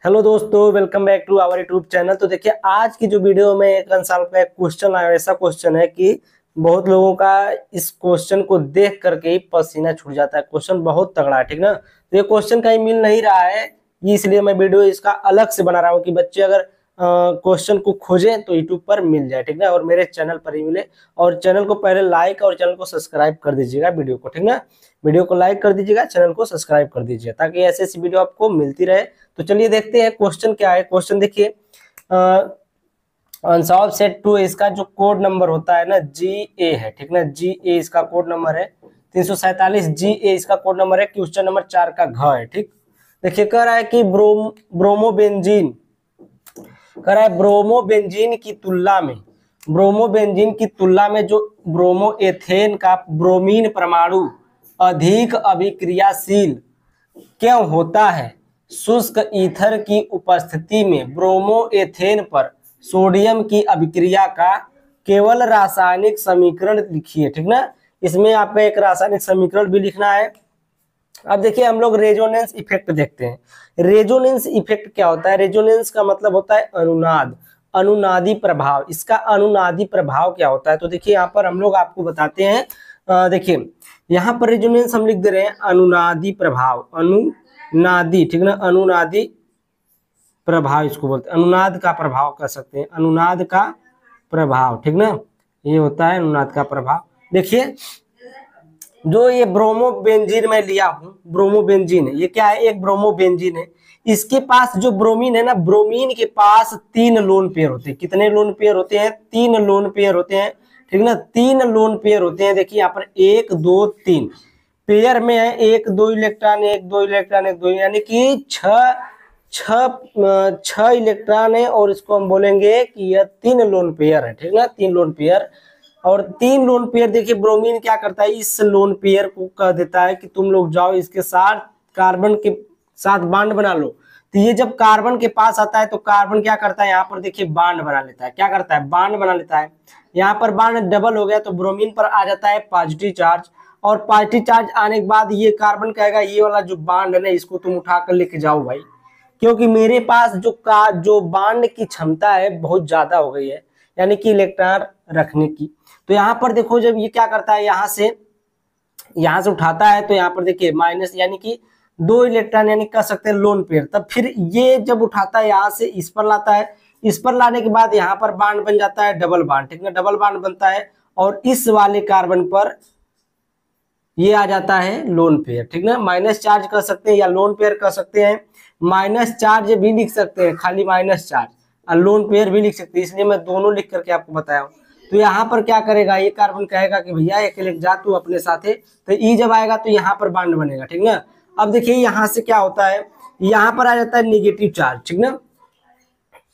Hello दोस्तों, welcome back to our YouTube channel. तो देखिए, आज की जो वीडियो में एक साल का एक क्वेश्चन आया, ऐसा क्वेश्चन है कि बहुत लोगों का इस क्वेश्चन को देख करके ही पसीना छूट जाता है। क्वेश्चन बहुत तगड़ा है, ठीक ना। तो ये क्वेश्चन कहीं मिल नहीं रहा है, ये इसलिए मैं वीडियो इसका अलग से बना रहा हूँ कि बच्चे अगर क्वेश्चन को खोजें तो यूट्यूब पर मिल जाए, ठीक ना, और मेरे चैनल पर ही मिले। और चैनल को पहले लाइक और चैनल को सब्सक्राइब कर दीजिएगा वीडियो को, ठीक ना। वीडियो को लाइक कर दीजिएगा, चैनल को सब्सक्राइब कर दीजिए ताकि ऐसी ऐसी वीडियो आपको मिलती रहे। तो चलिए देखते हैं क्वेश्चन क्या है। क्वेश्चन देखिए, अनसॉल्व सेट 2, इसका जो कोड नंबर होता है ना GA है, ठीक ना। GA इसका कोड नंबर है 347। GA इसका कोड नंबर है। क्वेश्चन नंबर 4 का घ है, ठीक। देखिए, कह रहा है कि ब्रोमोबेंजीन कह रहा है ब्रोमोबेंजीन की तुलना में जो ब्रोमोएथेन का ब्रोमीन परमाणु अधिक अभिक्रियाशील क्यों होता है? शुष्क ईथर की उपस्थिति में ब्रोमोएथेन पर सोडियम की अभिक्रिया का केवल रासायनिक समीकरण लिखिए, ठीक ना। इसमें आपका एक रासायनिक समीकरण भी लिखना है। अब देखिए, हम लोग रेजोनेंस इफेक्ट देखते हैं। रेजोनेंस इफेक्ट क्या होता है? रेजोनेंस का मतलब होता है अनुनाद, अनुनादी प्रभाव। इसका अनुनादी प्रभाव क्या होता है? तो देखिए, यहाँ पर हम लोग आपको बताते हैं। देखिए, यहाँ पर रेजोनेंस हम लिख दे रहे हैं अनुनादी प्रभाव, अनुनादी, ठीक ना। अनुनादी प्रभाव इसको बोलते हैं, अनुनाद का प्रभाव कह सकते हैं, अनुनाद का प्रभाव, ठीक ना। ये होता है अनुनाद का प्रभाव। देखिए, जो ये ब्रोमोबेंजीन मैं लिया हूं, ब्रोमोबेंजीन है, ये क्या है? एक ब्रोमोबेंजीन है। इसके पास जो ब्रोमीन है ना, ब्रोमीन के पास 3 लोन पेयर होते हैं। कितने लोन पेयर होते हैं? 3 लोन पेयर होते हैं, ठीक ना। 3 लोन पेयर होते हैं। देखिए यहाँ पर 1 2 3 पेयर में है, 1 2 इलेक्ट्रॉन, 1 2 इलेक्ट्रॉन, 1 2, यानी कि 6 इलेक्ट्रॉन है। और इसको हम बोलेंगे कि यह 3 लोन पेयर है, ठीक ना, 3 लोन पेयर। और 3 लोन पेयर, देखिए ब्रोमीन क्या करता है, इस लोन पेयर को कह देता है कि तुम लोग जाओ इसके साथ कार्बन के साथ बांड बना लो। तो ये जब कार्बन के पास आता है तो कार्बन क्या करता है, यहाँ पर देखिए बांड बना लेता है। क्या करता है? बांड बना लेता है। यहाँ पर बांड डबल हो गया तो ब्रोमीन पर आ जाता है पॉजिटिव चार्ज। और पॉजिटिव चार्ज आने के बाद ये कार्बन कहेगा ये वाला जो बांड है ना, इसको तुम उठा कर लेके जाओ भाई, क्योंकि मेरे पास जो बांड की क्षमता है बहुत ज्यादा हो गई है, यानी कि इलेक्ट्रॉन रखने की। तो यहाँ पर देखो, जब ये क्या करता है, यहाँ से उठाता है तो यहाँ पर देखिए माइनस, यानी कि 2 इलेक्ट्रॉन, यानी कह सकते हैं लोन पेयर। तब फिर ये जब उठाता है यहाँ से इस पर लाता है, इस पर लाने के बाद यहाँ पर बांड बन जाता है डबल बांड, ठीक है, डबल बांड बनता है। और इस वाले कार्बन पर ये आ जाता है लोन पेयर, ठीक ना। माइनस चार्ज कर सकते हैं या लोन पेयर कर सकते हैं। माइनस चार्ज भी लिख सकते हैं, खाली माइनस चार्ज, और लोन पेयर भी लिख सकते हैं, इसलिए मैं दोनों लिख करके आपको बताया हूँ। तो यहाँ पर क्या करेगा, ये कार्बन कहेगा कि भैया अकेले जा तू अपने साथ है। तो ई जब आएगा तो यहाँ पर बांड बनेगा, ठीक ना। अब देखिए यहाँ से क्या होता है, यहाँ पर आ जाता है निगेटिव चार्ज, ठीक ना।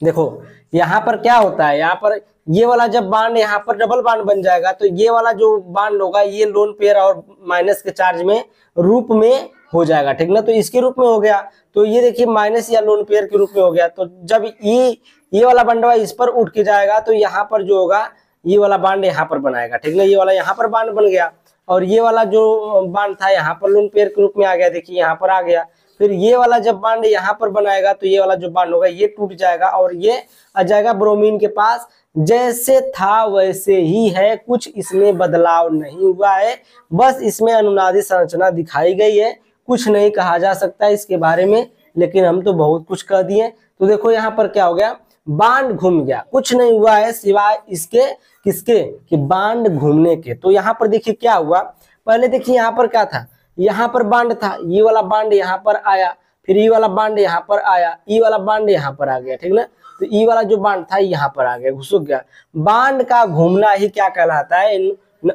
देखो यहाँ पर क्या होता है, यहाँ पर ये वाला जब बांड यहाँ पर डबल बांड बन जाएगा तो ये वाला जो बांड होगा ये लोन पेयर और माइनस के चार्ज में रूप में हो जाएगा, ठीक ना। तो इसके रूप में हो गया, तो ये देखिए माइनस या लोन पेयर के रूप में हो गया। तो जब ये वाला बंडवा इस पर उठ के जाएगा तो यहाँ पर जो होगा ये वाला बांड यहाँ पर बनाएगा, ठीक ना। ये वाला यहाँ पर बांड बन गया और ये वाला जो बांड था यहाँ पर लोन पेयर के रूप में आ गया, देखिए यहाँ पर आ गया। फिर ये वाला जब बांड यहाँ पर बनाएगा तो ये वाला जो बांड होगा ये टूट जाएगा और ये आ जाएगा ब्रोमीन के पास। जैसे था वैसे ही है, कुछ इसमें बदलाव नहीं हुआ है, बस इसमें अनुनादी संरचना दिखाई गई है। कुछ नहीं कहा जा सकता इसके बारे में, लेकिन हम तो बहुत कुछ कह दिए। तो देखो यहाँ पर क्या हो गया, बांड घूम गया, कुछ नहीं हुआ है सिवाय इसके, किसके, कि बांड घूमने के। तो यहाँ पर देखिए क्या हुआ, पहले देखिए यहाँ पर क्या था, यहाँ पर बांड था, ये वाला बांड यहाँ पर आया, फिर ये वाला बांड यहाँ पर आया, ये वाला बांड यहाँ पर आ गया, ठीक ना। तो ये वाला जो बांड था यहाँ पर आ गया, घुसुक गया। बांड का घूमना ही क्या कहलाता है,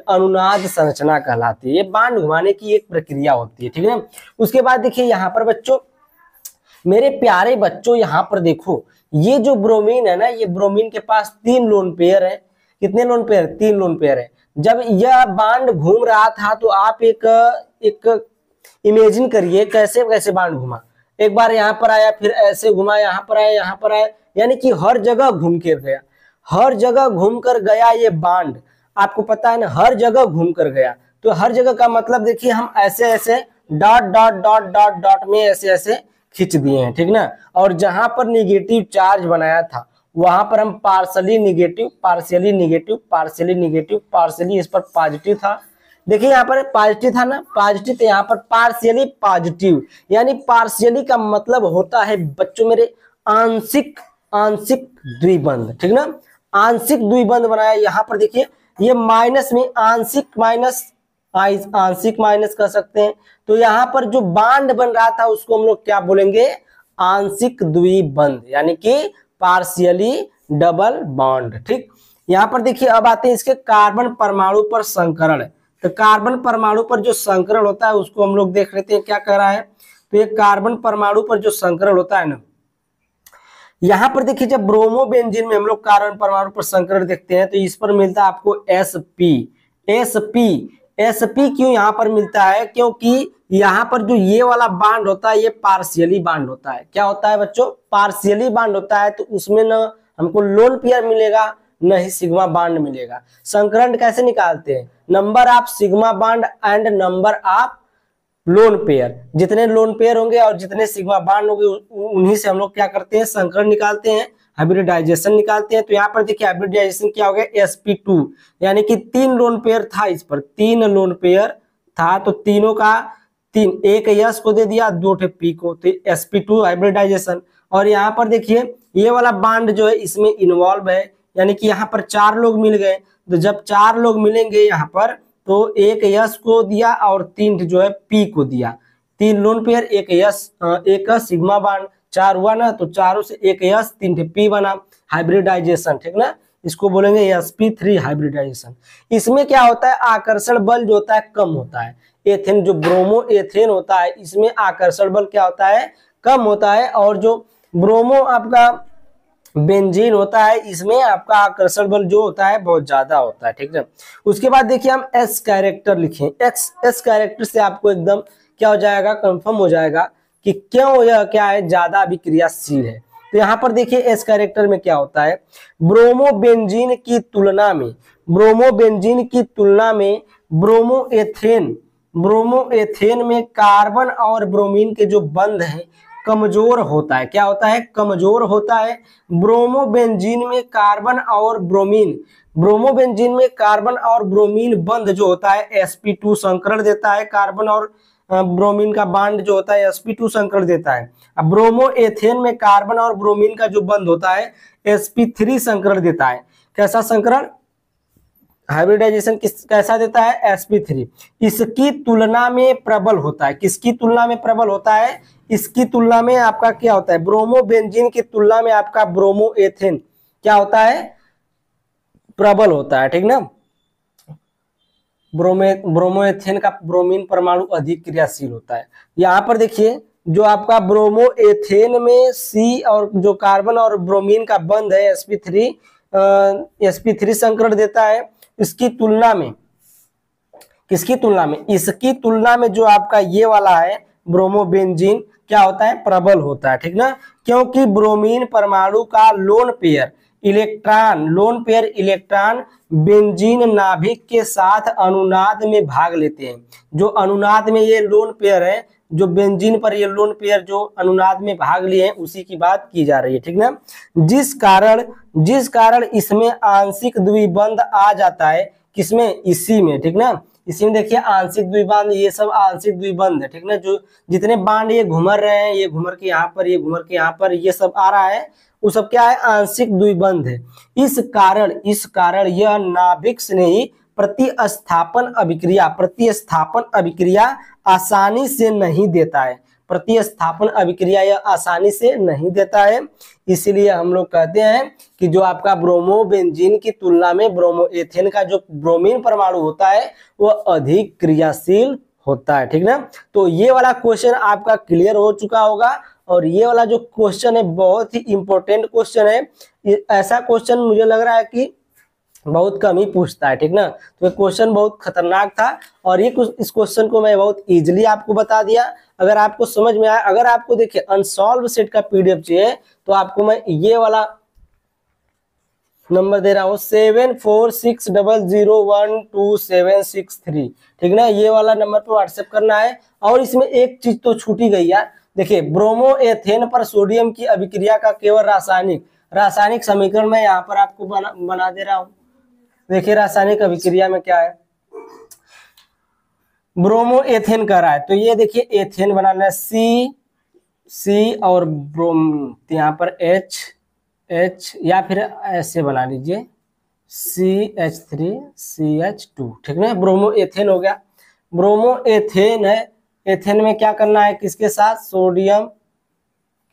अनुनाद संरचना कहलाती है। ये बांड घुमाने की एक प्रक्रिया होती है, ठीक है। उसके बाद देखिए यहाँ पर बच्चों, मेरे प्यारे बच्चों, यहाँ पर देखो ये जो ब्रोमीन है ना, ये ब्रोमीन के पास 3 लोन पेयर है। कितने लोन पेयर? 3 लोन पेयर है। जब यह बांड घूम रहा था तो आप एक इमेजिन करिए कैसे कैसे बांड घुमा। एक बार यहाँ पर आया, फिर ऐसे घुमा, यहाँ पर आया, यहाँ पर आया, यानी कि हर जगह घूम कर गया, हर जगह घूम कर गया ये बांड। आपको पता है ना, हर जगह घूम कर गया। तो हर जगह का मतलब देखिए, हम ऐसे ऐसे dot dot dot dot dot में ऐसे ऐसे खींच दिए हैं, ठीक ना। और जहां पर निगेटिव चार्ज बनाया था वहां पर हम partially negative, partially negative, partially negative, partially इस पर पॉजिटिव था। देखिए यहाँ पर पॉजिटिव था ना, पॉजिटिव, तो यहाँ पर पार्शियली पॉजिटिव, यानी पार्शियली का मतलब होता है बच्चों मेरे आंशिक, आंशिक द्विबंध, ठीक ना। आंशिक द्विबंध बनाया। यहाँ पर देखिए ये माइनस में आंशिक माइनस, आंशिक माइनस कर सकते हैं। तो यहाँ पर जो बांड बन रहा था उसको हम लोग क्या बोलेंगे, आंशिक द्विबंध, यानी कि पार्शियली डबल बॉन्ड, ठीक। यहाँ पर देखिए अब आते हैं इसके कार्बन परमाणु पर संकरण। तो कार्बन परमाणु पर जो संकरण होता है उसको हम लोग देख लेते हैं क्या कह रहा है। तो ये कार्बन परमाणु पर जो संकरण होता है ना, यहां पर देखिए जब ब्रोमो बेंजीन में हम लोग कार्बन परमाणु पर संकरण देखते हैं तो इस पर मिलता है आपको sp। sp क्यों यहाँ पर मिलता है, क्योंकि यहाँ पर जो ये वाला बांड होता है ये पार्शियली बांड होता है। क्या होता है बच्चों, पार्शियली बांड होता है। तो उसमें न हमको लोन पेयर मिलेगा न ही सिग्मा बांड मिलेगा। संकरण कैसे निकालते हैं, number of sigma bond and number of lone pair, जितने लोन पेयर होंगे और जितने सिग्मा बांड होंगे उन्हीं से हम लोग क्या करते हैं, संकरण निकालते हैं, हाइब्रिडाइजेशन निकालते हैं। तो यहाँ पर देखिए हाइब्रिडाइजेशन क्या हो गया, sp2, यानी कि 3 लोन पेयर था, इस पर 3 लोन पेयर था, तो तीनों का 3, एक यस को दे दिया, 2 पी को, तो sp2 हाइब्रिडाइजेशन। और यहाँ पर देखिए ये वाला बांड जो है इसमें इन्वॉल्व है, यानी कि यहाँ पर 4 लोग मिल गए। तो जब 4 लोग मिलेंगे यहाँ पर, तो एक यस को दिया और 3 जो है पी को दिया, 3 लोन पेयर, एक यस, एक सिग्मा बांड, 4 हुआ ना, तो चारों से एक यस 3 पी बना, हाइब्रिडाइजेशन, ठीक ना। इसको बोलेंगे sp3 हाइब्रिडाइजेशन। इसमें क्या होता है, आकर्षण बल जो होता है कम होता है। एथेन जो ब्रोमो एथेन होता है इसमें आकर्षण बल क्या होता है, कम होता है। और जो ब्रोमो आपका बेंजीन होता है इसमें आपका आकर्षण बल जो होता है बहुत ज्यादा होता है, ठीक है। उसके बाद देखिए हम एस कैरेक्टर लिखें, एस कैरेक्टर से आपको एकदम क्या हो जाएगा, कंफर्म हो जाएगा कि क्यों यह क्या है, ज्यादा अभिक्रियाशील है। तो यहाँ पर देखिए एस कैरेक्टर में क्या होता है, ब्रोमो बेंजीन की तुलना में, ब्रोमो बेंजीन की तुलना में ब्रोमो एथेन में कार्बन और ब्रोमीन के जो बंध हैं कमजोर होता है। क्या होता है, कमजोर होता है। ब्रोमो बेंजीन में कार्बन और ब्रोमीन, ब्रोमो बेंजीन में कार्बन और ब्रोमीन बंध जो होता है sp2 संकरण देता है, कार्बन और ब्रोमीन का बांड जो होता है sp2 संकरण देता है। अब ब्रोमो एथेन में कार्बन और ब्रोमीन का जो बंध होता है sp3 संकरण देता है। कैसा संकरण, हाइब्रिडाइजेशन कैसा देता है, sp3। इसकी तुलना में प्रबल होता है, किसकी तुलना में प्रबल होता है, इसकी तुलना में आपका क्या होता है, ब्रोमो बेंजीन की तुलना में आपका ब्रोमो एथेन क्या होता है, प्रबल होता है, ठीक ना। ब्रोमो एथेन का ब्रोमीन परमाणु अधिक क्रियाशील होता है। यहाँ पर देखिए जो आपका ब्रोमो एथेन में सी और जो कार्बन और ब्रोमीन का बंध है sp3 संकरण देता है। इसकी तुलना में, किसकी तुलना में, इसकी तुलना में जो आपका ये वाला है ब्रोमो बेंजीन क्या होता है, प्रबल होता है, ठीक ना। क्योंकि ब्रोमीन परमाणु का लोन पेयर इलेक्ट्रॉन बेंजीन नाभिक के साथ अनुनाद में भाग लेते हैं। जो अनुनाद में ये लोन पेयर है, जो बेंजीन पर ये लोन पेयर जो अनुनाद में भाग लिए हैं उसी की बात की जा रही है, ठीक ना। जिस कारण इसमें आंशिक द्विबंध आ जाता है, किसमें, इसी में, ठीक ना। इसी में देखिए आंशिक द्विबंध, ये सब आंशिक द्विबंध है, ठीक ना। जो जितने बांड ये घुमर रहे हैं, ये घुमर के यहाँ पर, ये घुमर के यहाँ पर, ये सब आ रहा है, वो सब क्या है, आंशिक द्विबंध है। इस कारण यह नाभिक स्नेही प्रतिस्थापन अभिक्रिया आसानी से नहीं देता है, प्रतिस्थापन अभिक्रिया यह आसानी से नहीं देता है। इसलिए हम लोग कहते हैं कि जो आपका ब्रोमो बेंजीन की तुलना में ब्रोमो एथेन का जो ब्रोमीन परमाणु होता है वह अधिक क्रियाशील होता है, ठीक ना। तो ये वाला क्वेश्चन आपका क्लियर हो चुका होगा। और ये वाला जो क्वेश्चन है बहुत ही इंपॉर्टेंट क्वेश्चन है। ऐसा क्वेश्चन मुझे लग रहा है कि बहुत कम ही पूछता है, ठीक ना। तो ये क्वेश्चन बहुत खतरनाक था और इस क्वेश्चन को मैं बहुत इजीली आपको बता दिया। अगर आपको समझ में आया, अगर आपको देखिए अनसॉल्व सेट का पीडीएफ चाहिए तो आपको मैं ये वाला नंबर दे रहा हूँ 7460012763, ठीक ना। ये वाला नंबर पर व्हाट्सएप करना है। और इसमें एक चीज तो छूटी गई यार, देखिए ब्रोमो एथेन पर सोडियम की अभिक्रिया का केवल रासायनिक समीकरण मैं यहाँ पर आपको बना दे रहा हूं। देखिए रासायनिक अभिक्रिया में क्या है, ब्रोमो एथेन कर रहा है, तो ये देखिए एथेन बनाना है, सी और ब्रोम, यहाँ पर H या फिर ऐसे बना लीजिए CH3CH2, ठीक ना। ब्रोमो एथेन हो गया, ब्रोमो एथेन है, एथेन में क्या करना है, किसके साथ, सोडियम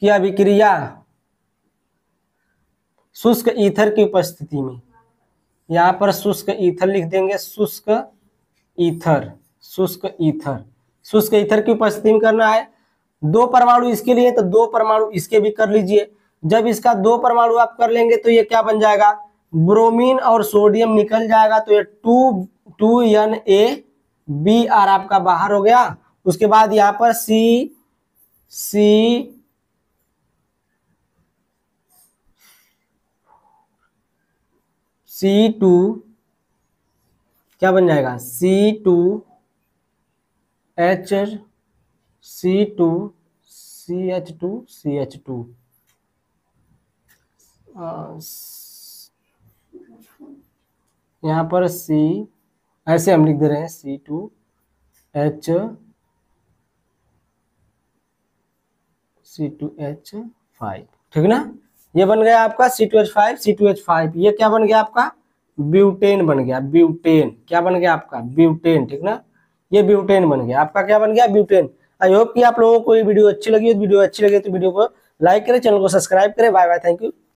की अभिक्रिया शुष्क ईथर की उपस्थिति में, यहाँ पर शुष्क ईथर लिख देंगे, शुष्क ईथर की उपस्थिति में करना है। 2 परमाणु इसके लिए तो 2 परमाणु इसके भी कर लीजिए। जब इसका 2 परमाणु आप कर लेंगे तो ये क्या बन जाएगा, ब्रोमीन और सोडियम निकल जाएगा, तो ये 2NaBr आपका बाहर हो गया। उसके बाद यहाँ पर C2 क्या बन जाएगा, C2H2CH2 यहाँ पर C ऐसे हम लिख दे रहे हैं C2H5, ठीक ना। ये बन गया आपका C2H5, ये क्या बन गया आपका, ब्यूटेन बन गया, ब्यूटेन क्या बन गया आपका, ब्यूटेन, ठीक ना। ये ब्यूटेन बन गया आपका, क्या बन गया, ब्यूटेन। आई होप कि आप लोगों को ये वीडियो अच्छी लगी तो वीडियो को लाइक करें, चैनल को सब्सक्राइब करें। Bye bye, thank you.